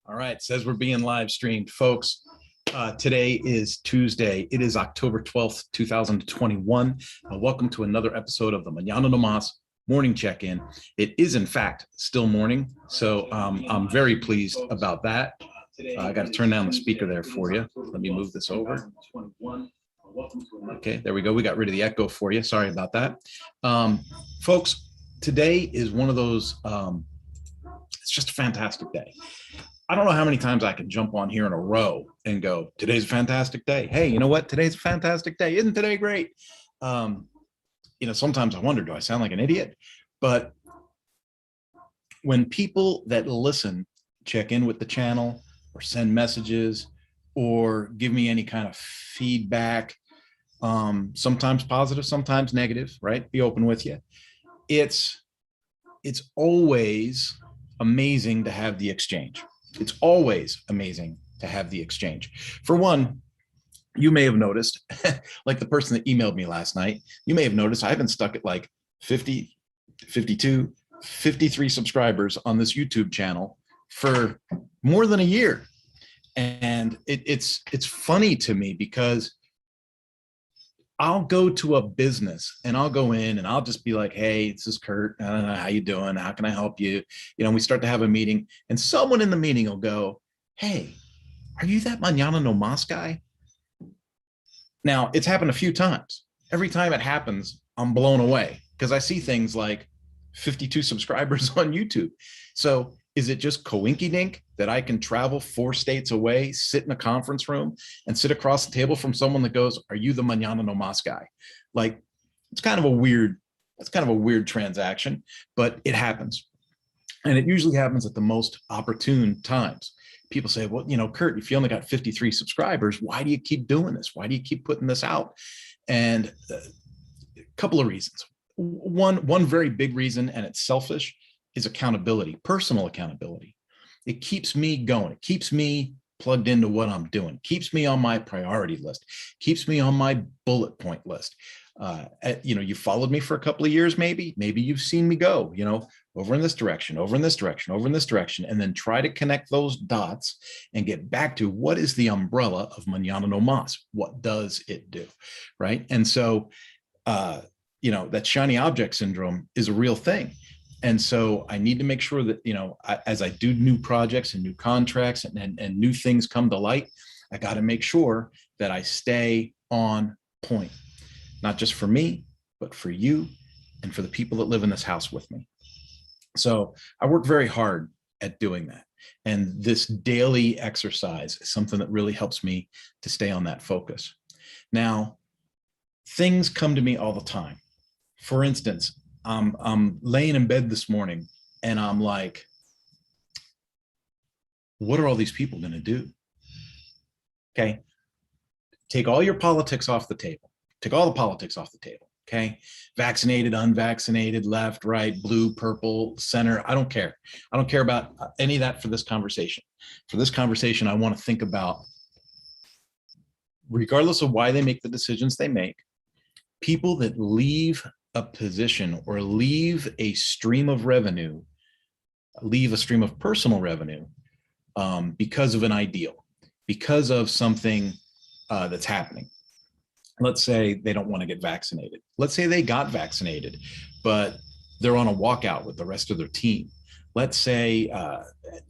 All right, says we're being live streamed, folks. Today is Tuesday. It is October 12th, 2021. Welcome to another episode of the Mañana morning check-in. It is, in fact, still morning, so I'm very pleased about that. I got to turn down the speaker there for you. Let me move this over. Okay, there we go. We got rid of the echo for you. Sorry about that. Folks, today is one of those, it's just a fantastic day. I don't know how many times I can jump on here in a row and go, today's a fantastic day. Hey, you know what? Today's a fantastic day. Isn't today great? Sometimes I wonder, do I sound like an idiot? But when people that listen check in with the channel or send messages or give me any kind of feedback, sometimes positive, sometimes negative, right? Be open with you. It's always amazing to have the exchange. It's always amazing to have the exchange. For one, you may have noticed, like the person that emailed me last night, you may have noticed I haven't stuck at like 50, 52, 53 subscribers on this YouTube channel for more than a year. And it's funny to me because I'll go to a business and I'll go in and I'll just be like, hey, this is Kurt. I don't know how you doing. How can I help you? We start to have a meeting and someone in the meeting will go, hey, are you that Mañana no Mas guy? Now, it's happened a few times. Every time it happens, I'm blown away because I see things like 52 subscribers on YouTube. So is it just coinky-dink that I can travel 4 states away, sit in a conference room and sit across the table from someone that goes, are you the Mañana no Mas guy? Like, it's kind of a weird transaction, but it happens. And it usually happens at the most opportune times. People say, well, Kurt, if you only got 53 subscribers, why do you keep doing this? Why do you keep putting this out? And a couple of reasons. One very big reason, and it's selfish, is accountability, personal accountability. It keeps me going. It keeps me plugged into what I'm doing, keeps me on my priority list, keeps me on my bullet point list. You followed me for a couple of years, maybe you've seen me go, over in this direction, over in this direction, over in this direction, and then try to connect those dots and get back to what is the umbrella of Mañana no Mas? What does it do, right? And so, that shiny object syndrome is a real thing. And so I need to make sure that, as I do new projects and new contracts and new things come to light, I got to make sure that I stay on point, not just for me, but for you and for the people that live in this house with me. So I work very hard at doing that. And this daily exercise is something that really helps me to stay on that focus. Now, things come to me all the time. For instance, I'm laying in bed this morning and I'm like, what are all these people going to do? Okay. Take all your politics off the table. Take all the politics off the table. Okay. Vaccinated, unvaccinated, left, right, blue, purple, center. I don't care. I don't care about any of that for this conversation. For this conversation, I want to think about, regardless of why they make the decisions they make, people that leave a position or leave a stream of revenue, leave a stream of personal revenue because of an ideal, because of something that's happening. Let's say they don't want to get vaccinated. Let's say they got vaccinated, but they're on a walkout with the rest of their team. Let's say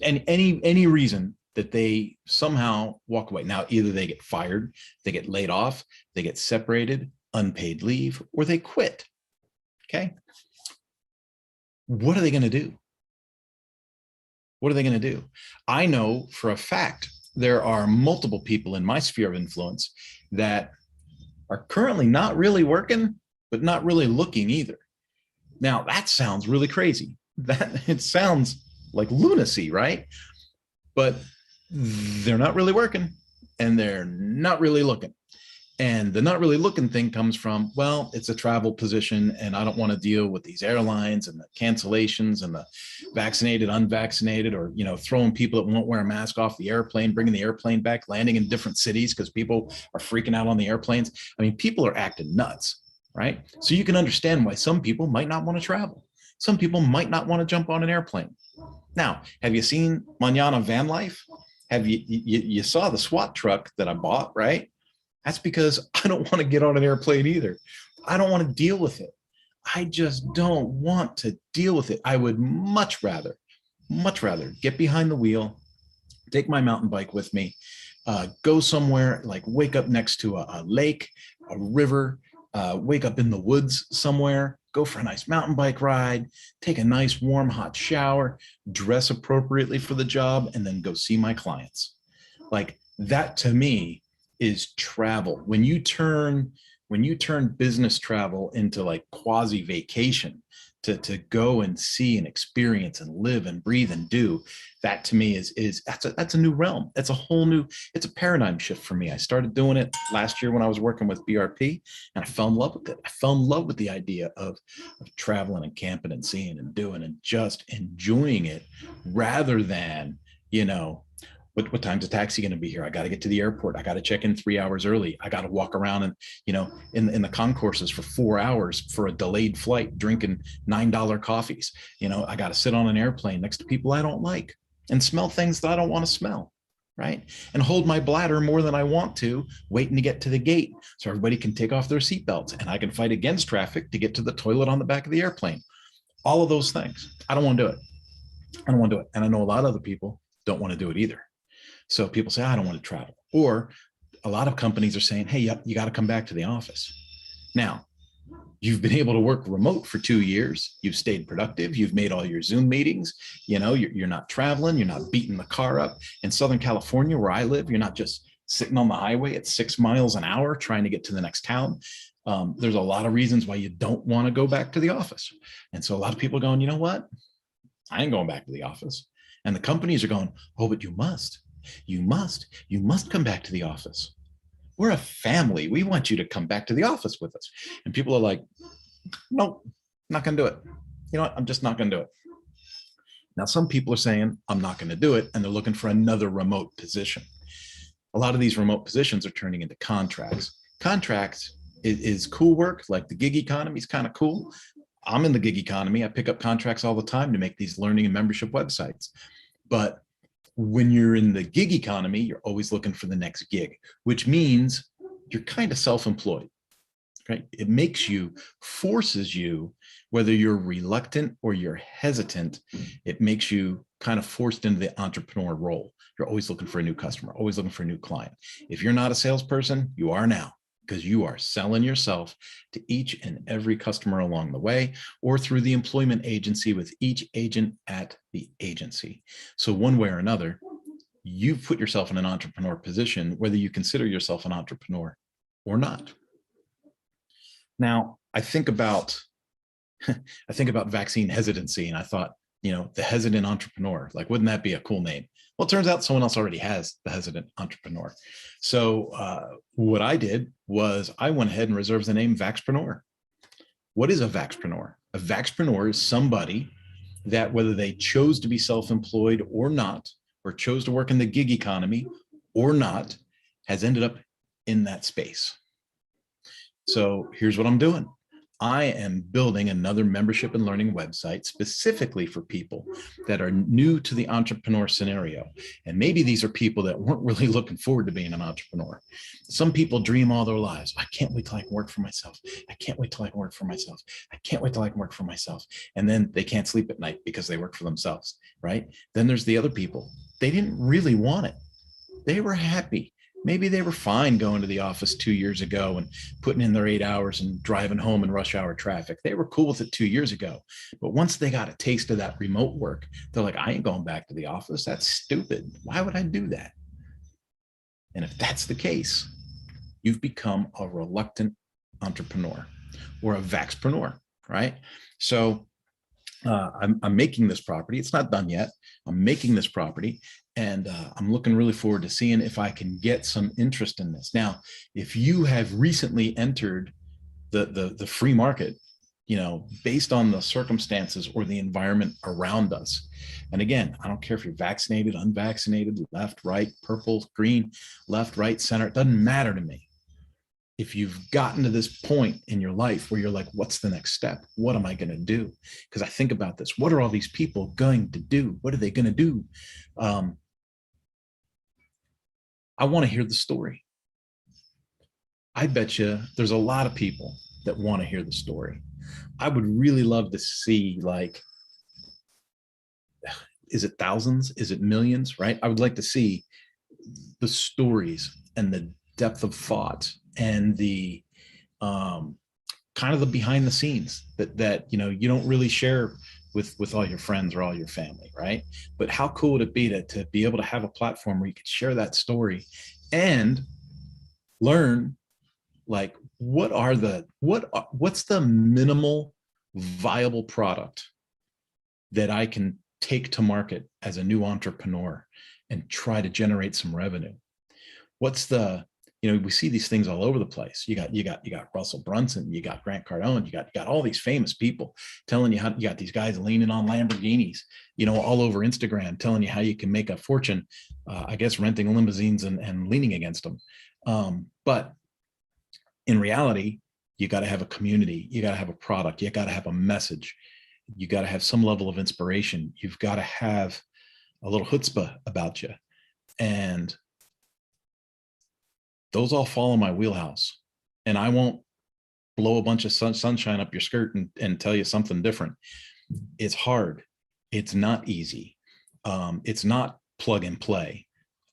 any reason that they somehow walk away. Now, either they get fired, they get laid off, they get separated, unpaid leave, or they quit. Okay. What are they going to do? What are they going to do? I know for a fact there are multiple people in my sphere of influence that are currently not really working, but not really looking either. Now, that sounds really crazy. It sounds like lunacy, right? But they're not really working and they're not really looking. And the not really looking thing comes from, well, it's a travel position and I don't want to deal with these airlines and the cancellations and the vaccinated, unvaccinated, or, throwing people that won't wear a mask off the airplane, bringing the airplane back, landing in different cities because people are freaking out on the airplanes. I mean, people are acting nuts, right? So you can understand why some people might not want to travel. Some people might not want to jump on an airplane. Now, have you seen Mañana van life? Have you saw the SWAT truck that I bought, right? That's because I don't want to get on an airplane either. I don't want to deal with it. I just don't want to deal with it. I would much rather get behind the wheel, take my mountain bike with me, go somewhere, like wake up next to a lake, a river, wake up in the woods somewhere, go for a nice mountain bike ride, take a nice warm hot shower, dress appropriately for the job, and then go see my clients. Like that to me is travel. When you turn business travel into like quasi vacation, to go and see and experience and live and breathe and do, that to me is that's a new realm. That's a whole new, it's a paradigm shift for me. I started doing it last year when I was working with BRP, and I fell in love with it. I fell in love with the idea of traveling and camping and seeing and doing and just enjoying it, rather than, what time's the taxi going to be here? I got to get to the airport. I got to check in 3 hours early. I got to walk around and, in the concourses for 4 hours for a delayed flight, drinking $9 coffees. I got to sit on an airplane next to people I don't like and smell things that I don't want to smell. Right. And hold my bladder more than I want to, waiting to get to the gate so everybody can take off their seatbelts and I can fight against traffic to get to the toilet on the back of the airplane. All of those things. I don't want to do it. I don't want to do it. And I know a lot of other people don't want to do it either. So people say, I don't want to travel. Or a lot of companies are saying, hey, you got to come back to the office. Now, you've been able to work remote for 2 years. You've stayed productive. You've made all your Zoom meetings. You're not traveling. You're not beating the car up. In Southern California, where I live, you're not just sitting on the highway at 6 miles an hour trying to get to the next town. There's a lot of reasons why you don't want to go back to the office. And so a lot of people are going, you know what? I ain't going back to the office. And the companies are going, oh, but you must. You must come back to the office. We're a family. We want you to come back to the office with us. And people are like, nope, not going to do it. You know what? I'm just not going to do it. Now, some people are saying, I'm not going to do it. And they're looking for another remote position. A lot of these remote positions are turning into contracts. Contracts is cool work. Like the gig economy is kind of cool. I'm in the gig economy. I pick up contracts all the time to make these learning and membership websites. But when you're in the gig economy, you're always looking for the next gig, which means you're kind of self-employed, right? It forces you, whether you're reluctant or you're hesitant, it makes you kind of forced into the entrepreneur role. You're always looking for a new customer, always looking for a new client. If you're not a salesperson, you are now, because you are selling yourself to each and every customer along the way, or through the employment agency with each agent at the agency. So one way or another, you've put yourself in an entrepreneur position, whether you consider yourself an entrepreneur or not. Now, I think about vaccine hesitancy, and I thought, the hesitant entrepreneur, like, wouldn't that be a cool name? Well, it turns out someone else already has the hesitant entrepreneur. So what I did was I went ahead and reserved the name Vaxpreneur. What is a Vaxpreneur? A Vaxpreneur is somebody that, whether they chose to be self-employed or not, or chose to work in the gig economy or not, has ended up in that space. So here's what I'm doing. I am building another membership and learning website specifically for people that are new to the entrepreneur scenario. And maybe these are people that weren't really looking forward to being an entrepreneur. Some people dream all their lives. I can't wait till I can work for myself. I can't wait till I can work for myself. I can't wait till I can work for myself. And then they can't sleep at night because they work for themselves, right? Then there's the other people. They didn't really want it. They were happy. Maybe they were fine going to the office 2 years ago and putting in their 8 hours and driving home in rush hour traffic. They were cool with it 2 years ago. But once they got a taste of that remote work, they're like, I ain't going back to the office. That's stupid. Why would I do that? And if that's the case, you've become a reluctant entrepreneur or a vaxpreneur, right? So I'm making this property. It's not done yet. I'm making this property. And I'm looking really forward to seeing if I can get some interest in this. Now, if you have recently entered the free market, based on the circumstances or the environment around us. And again, I don't care if you're vaccinated, unvaccinated, left, right, purple, green, left, right, center. It doesn't matter to me. if you've gotten to this point in your life where you're like, what's the next step? What am I going to do? Because I think about this. What are all these people going to do? What are they going to do? I want to hear the story. I bet you there's a lot of people that want to hear the story. I would really love to see, like, is it thousands? Is it millions? Right? I would like to see the stories and the depth of thought and the kind of the behind the scenes that you don't really share with all your friends or all your family, right? But how cool would it be to be able to have a platform where you could share that story and learn, like, what's the minimal viable product that I can take to market as a new entrepreneur and try to generate some revenue? What's the, we see these things all over the place. You got Russell Brunson, you got Grant Cardone, you got all these famous people telling you how, you got these guys leaning on Lamborghinis, all over Instagram, telling you how you can make a fortune, I guess, renting limousines and leaning against them. But in reality, you got to have a community, you got to have a product, you got to have a message, you got to have some level of inspiration, you've got to have a little chutzpah about you. And those all fall in my wheelhouse. And I won't blow a bunch of sunshine up your skirt and tell you something different. It's hard. It's not easy. It's not plug and play.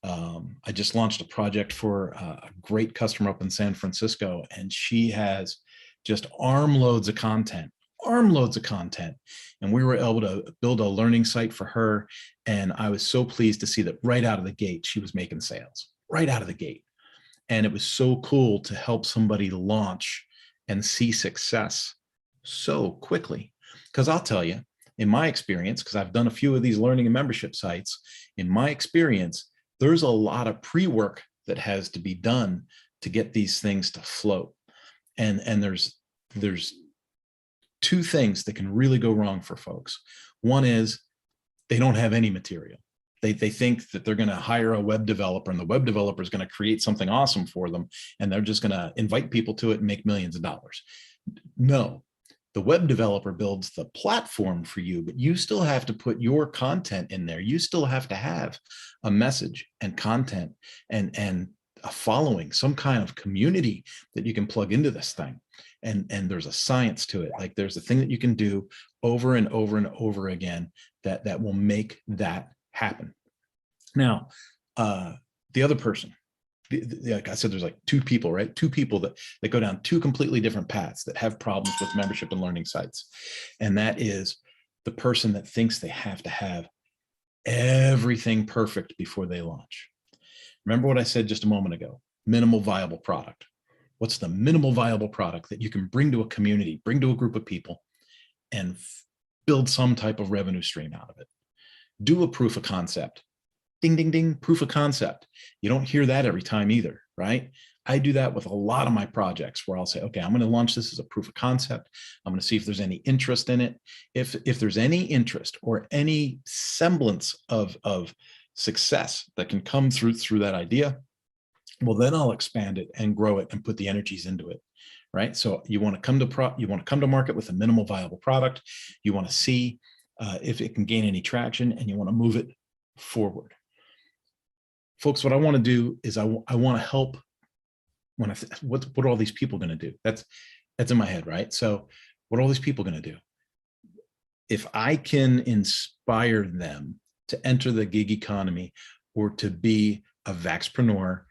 I just launched a project for a great customer up in San Francisco, and she has just armloads of content. And we were able to build a learning site for her. And I was so pleased to see that right out of the gate, she was making sales right out of the gate. And it was so cool to help somebody launch and see success so quickly. Because I'll tell you, in my experience, because I've done a few of these learning and membership sites, in my experience, there's a lot of pre-work that has to be done to get these things to float. And there's two things that can really go wrong for folks. One is they don't have any material. They think that they're going to hire a web developer, and the web developer is going to create something awesome for them, and they're just going to invite people to it and make millions of dollars. No, the web developer builds the platform for you, but you still have to put your content in there. You still have to have a message and content and a following, some kind of community that you can plug into this thing. And there's a science to it. Like, there's a thing that you can do over and over and over again that will make that happen. Now, the other person, like I said, there's like two people, right? Two people that go down two completely different paths that have problems with membership and learning sites. And that is the person that thinks they have to have everything perfect before they launch. Remember what I said just a moment ago, minimal viable product. What's the minimal viable product that you can bring to a community, bring to a group of people, and build some type of revenue stream out of it? Do a proof of concept. Ding, ding, ding, proof of concept. You don't hear that every time either, right? I do that with a lot of my projects where I'll say, okay, I'm going to launch this as a proof of concept. I'm going to see if there's any interest in it. If there's any interest or any semblance of success that can come through that idea, well, then I'll expand it and grow it and put the energies into it, right? So you want to come to market with a minimal viable product. You want to see if it can gain any traction, and you want to move it forward. Folks, what I want to do is I want to help. What are all these people going to do? That's in my head, right? So what are all these people going to do? If I can inspire them to enter the gig economy or to be a vaxpreneur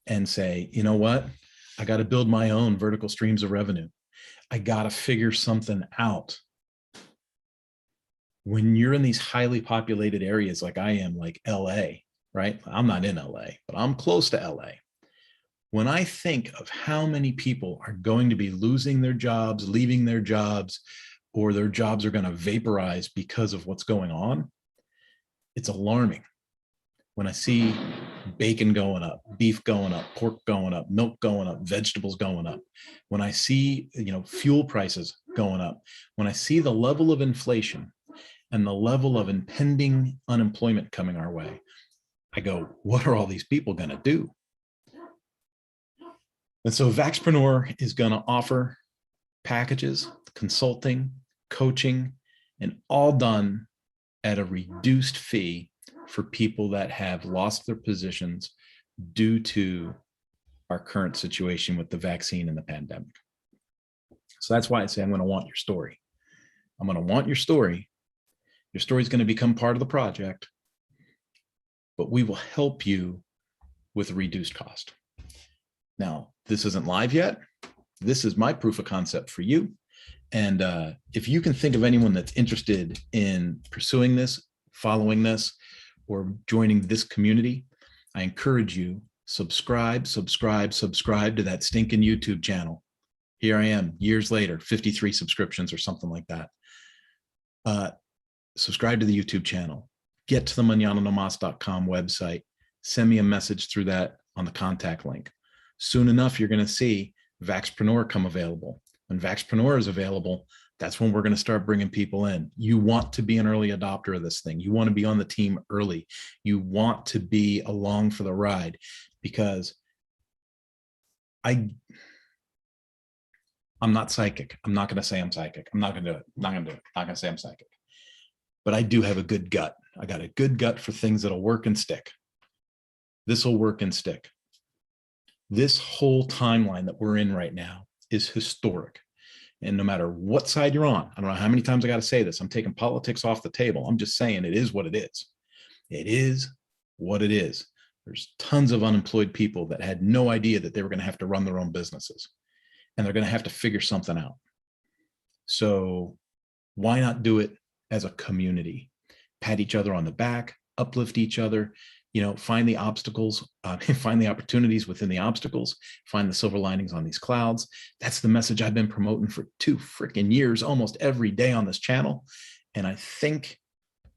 and say, you know what, I got to build my own vertical streams of revenue. I got to figure something out. When you're in these highly populated areas like I am, like LA, right? I'm not in LA, but I'm close to LA. When I think of how many people are going to be losing their jobs, leaving their jobs, or their jobs are going to vaporize because of what's going on, it's alarming. When I see bacon going up, beef going up, pork going up, milk going up, vegetables going up, when I see, fuel prices going up, when I see the level of inflation and the level of impending unemployment coming our way, I go, what are all these people going to do? And so Vaxpreneur is going to offer packages, consulting, coaching, and all done at a reduced fee for people that have lost their positions due to our current situation with the vaccine and the pandemic. So that's why I say I'm going to want your story. I'm going to want your story. Your story is going to become part of the project, but we will help you with a reduced cost. Now, this isn't live yet. This is my proof of concept for you. And if you can think of anyone that's interested in pursuing this, following this, or joining this community, I encourage you, subscribe to that stinking YouTube channel. Here I am, years later, 53 subscriptions or something like that. Subscribe to the YouTube channel. Get to the mañananomas.com website. Send me a message through that on the contact link. Soon enough, you're going to see Vaxpreneur come available. When Vaxpreneur is available, that's when we're going to start bringing people in. You want to be an early adopter of this thing. You want to be on the team early. You want to be along for the ride, because I'm not psychic. I'm not going to say I'm psychic. I'm not going to do it. Not going to do it. Not going to say I'm psychic. But I do have a good gut. I got a good gut for things that'll work and stick. This will work and stick. This whole timeline that we're in right now is historic. And no matter what side you're on, I don't know how many times I got to say this, I'm taking politics off the table. I'm just saying it is what it is. It is what it is. There's tons of unemployed people that had no idea that they were going to have to run their own businesses, and they're going to have to figure something out. So why not do it as a community? Pat each other on the back, uplift each other, find the obstacles, find the opportunities within the obstacles, find the silver linings on these clouds. That's the message I've been promoting for 2 freaking years, almost every day on this channel. And I think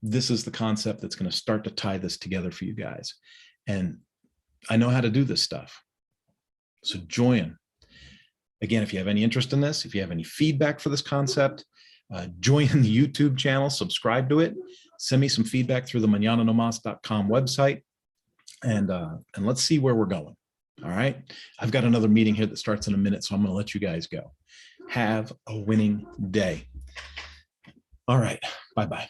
this is the concept that's going to start to tie this together for you guys. And I know how to do this stuff. So join. Again, if you have any interest in this, if you have any feedback for this concept, join the YouTube channel, subscribe to it, send me some feedback through the mañananomas.com website, and let's see where we're going. All right. I've got another meeting here that starts in a minute, so I'm going to let you guys go. Have a winning day. All right. Bye-bye.